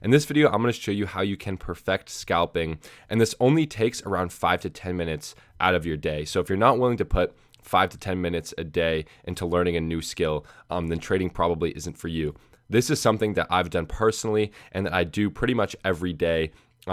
In this video, I'm going to show you how you can perfect scalping, and this only takes around 5 to 10 minutes out of your day. So if you're not willing to put 5 to 10 minutes a day into learning a new skill, then trading probably isn't for you. This is something that I've done personally and that I do pretty much every day,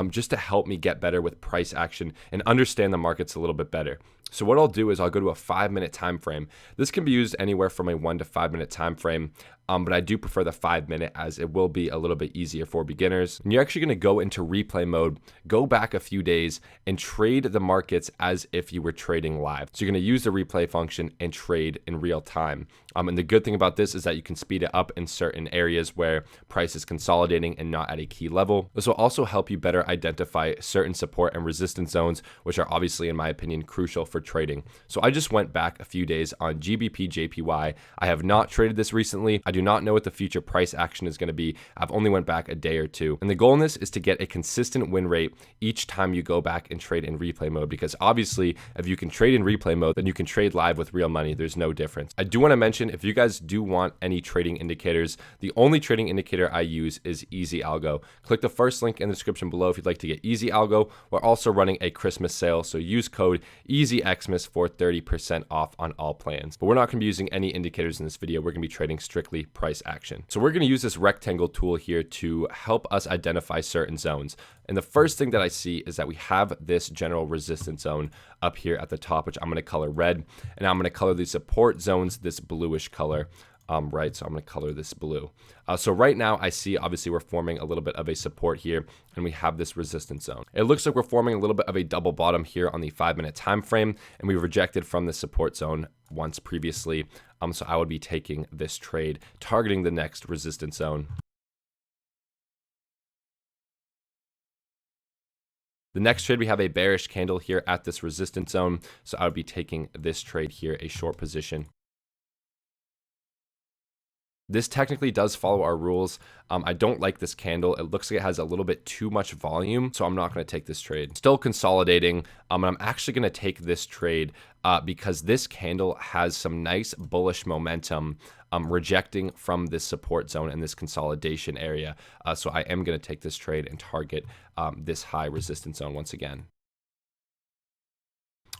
just to help me get better with price action and understand the markets a little bit better. So what I'll do is I'll go to a 5-minute time frame. This can be used anywhere from a 1 to 5 minute time frame, but I do prefer the 5-minute as it will be a little bit easier for beginners. And you're actually going to go into replay mode, go back a few days, and trade the markets as if you were trading live. So you're going to use the replay function and trade in real time. And the good thing about this is that you can speed it up in certain areas where price is consolidating and not at a key level. This will also help you better identify certain support and resistance zones, which are obviously, in my opinion, crucial for trading. So I just went back a few days on GBP JPY. I have not traded this recently. I do not know what the future price action is going to be. I've only went back a day or two. And the goal in this is to get a consistent win rate each time you go back and trade in replay mode, because obviously if you can trade in replay mode, then you can trade live with real money. There's no difference. I do want to mention, if you guys do want any trading indicators, the only trading indicator I use is Easy Algo. Click the first link in the description below if you'd like to get Easy Algo. We're also running a Christmas sale, so use code EasyXmas for 30% off on all plans. But we're not going to be using any indicators in this video. We're going to be trading strictly price action. So we're going to use this rectangle tool here to help us identify certain zones. And the first thing that I see is that we have this general resistance zone up here at the top, which I'm going to color red, and I'm going to color the support zones this bluish color. Right, so I'm going to color this blue. So right now I see, obviously, we're forming a little bit of a support here, and we have this resistance zone. It looks like we're forming a little bit of a double bottom here on the 5-minute time frame, and we rejected from the support zone once previously. So I would be taking this trade, targeting the next resistance zone. The next trade, we have a bearish candle here at this resistance zone, so I would be taking this trade here, a short position. This technically does follow our rules. I don't like this candle. It looks like it has a little bit too much volume, so I'm not going to take this trade. Still consolidating, and I'm actually going to take this trade because this candle has some nice bullish momentum, rejecting from this support zone and this consolidation area. So I am going to take this trade and target this high resistance zone once again.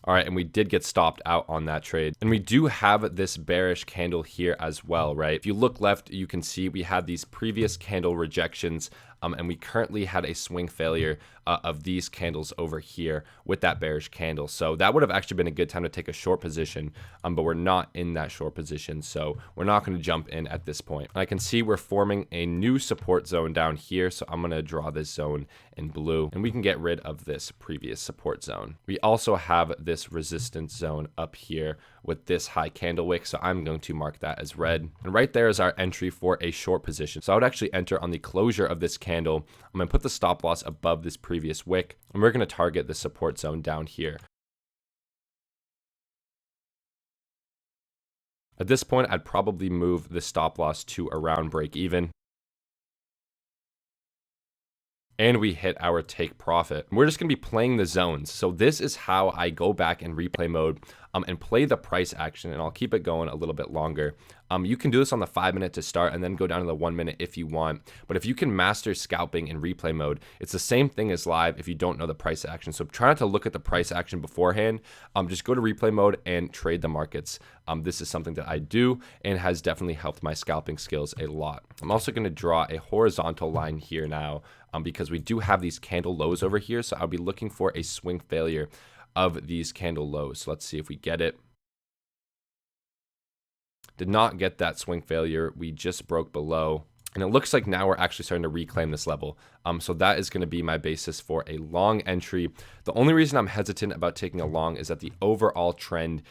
All right, and we did get stopped out on that trade. And we do have this bearish candle here as well, right? If you look left, you can see we had these previous candle rejections, and we currently had a swing failure of these candles over here with that bearish candle. So that would have actually been a good time to take a short position, but we're not in that short position, so we're not going to jump in at this point. And I can see we're forming a new support zone down here, so I'm going to draw this zone in blue, and we can get rid of this previous support zone. We also have this resistance zone up here with this high candle wick, so I'm going to mark that as red. And right there is our entry for a short position. So I would actually enter on the closure of this candle. I'm going to put the stop loss above this previous wick, and we're going to target the support zone down here. At this point, I'd probably move the stop loss to around break even. And we hit our take profit. We're just going to be playing the zones. So this is how I go back in replay mode and play the price action, and I'll keep it going a little bit longer. You can do this on the 5-minute to start and then go down to the 1-minute if you want. But if you can master scalping in replay mode, it's the same thing as live if you don't know the price action. So try not to look at the price action beforehand. Just go to replay mode and trade the markets. This is something that I do and has definitely helped my scalping skills a lot. I'm also going to draw a horizontal line here now because we do have these candle lows over here. So I'll be looking for a swing failure of these candle lows. So let's see if we get it. Did not get that swing failure. We just broke below. And it looks like now we're actually starting to reclaim this level. So that is going to be my basis for a long entry. The only reason I'm hesitant about taking a long is that the overall trend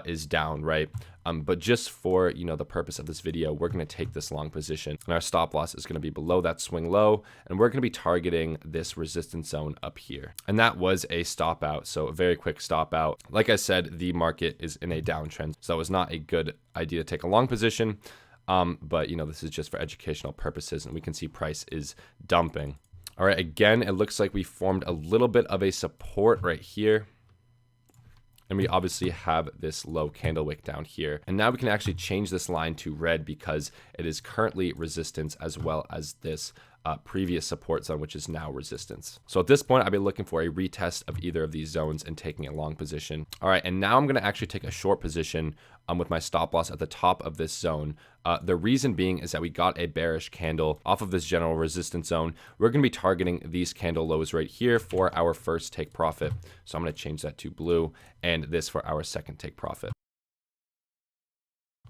is down, right? But just for, the purpose of this video, we're going to take this long position, and our stop loss is going to be below that swing low, and we're going to be targeting this resistance zone up here. And that was a stop out, so a very quick stop out. Like I said, the market is in a downtrend, so that was not a good idea to take a long position. But this is just for educational purposes, and we can see price is dumping. All right, again, it looks like we formed a little bit of a support right here. And we obviously have this low candle wick down here. And now we can actually change this line to red because it is currently resistance as well as this previous support zone, which is now resistance. So at this point, I'll be looking for a retest of either of these zones and taking a long position. All right, and now I'm going to actually take a short position with my stop loss at the top of this zone. The reason being is that we got a bearish candle off of this general resistance zone. We're going to be targeting these candle lows right here for our first take profit. So I'm going to change that to blue and this for our second take profit.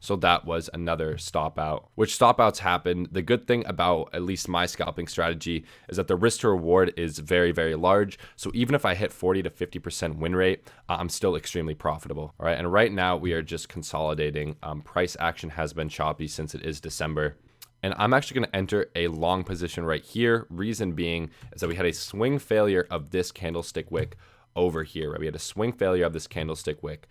So that was another stop out, which stop outs happen. The good thing about at least my scalping strategy is that the risk to reward is very, very large. So even if I hit 40 to 50% win rate, I'm still extremely profitable. All right. And right now we are just consolidating. Price action has been choppy since it is December. And I'm actually going to enter a long position right here. Reason being is that we had a swing failure of this candlestick wick over here, right? We had a swing failure of this candlestick wick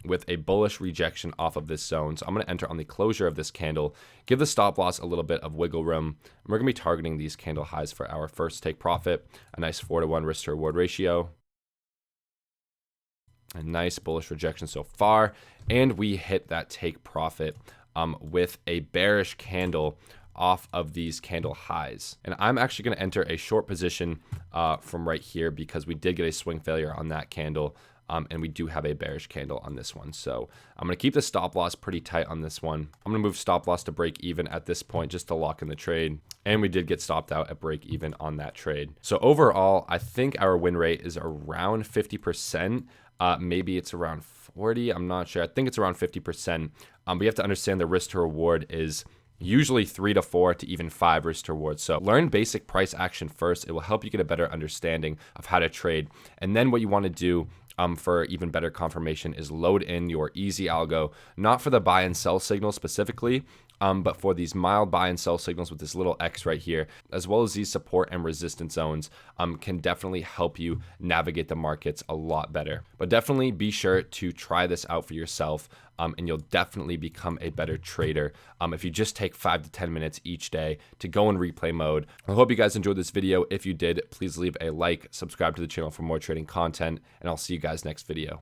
with a bullish rejection off of this zone. So I'm going to enter on the closure of this candle, give the stop loss a little bit of wiggle room. And we're going to be targeting these candle highs for our first take profit, a nice 4-to-1 risk to reward ratio. A nice bullish rejection so far. And we hit that take profit with a bearish candle off of these candle highs. And I'm actually going to enter a short position from right here because we did get a swing failure on that candle. And we do have a bearish candle on this one. So I'm going to keep the stop loss pretty tight on this one. I'm going to move stop loss to break even at this point just to lock in the trade. And we did get stopped out at break even on that trade. So overall, I think our win rate is around 50%. Maybe it's around 40. I'm not sure. I think it's around 50%. But you have to understand the risk to reward is usually 3 to 4 to even 5 risk to reward. So learn basic price action first. It will help you get a better understanding of how to trade. And then what you want to do for even better confirmation is load in your easy algo, not for the buy and sell signal specifically, but for these mild buy and sell signals with this little X right here, as well as these support and resistance zones, can definitely help you navigate the markets a lot better. But definitely be sure to try this out for yourself, and you'll definitely become a better trader if you just take 5 to 10 minutes each day to go in replay mode. I hope you guys enjoyed this video. If you did, please leave a like, subscribe to the channel for more trading content, and I'll see you guys next video.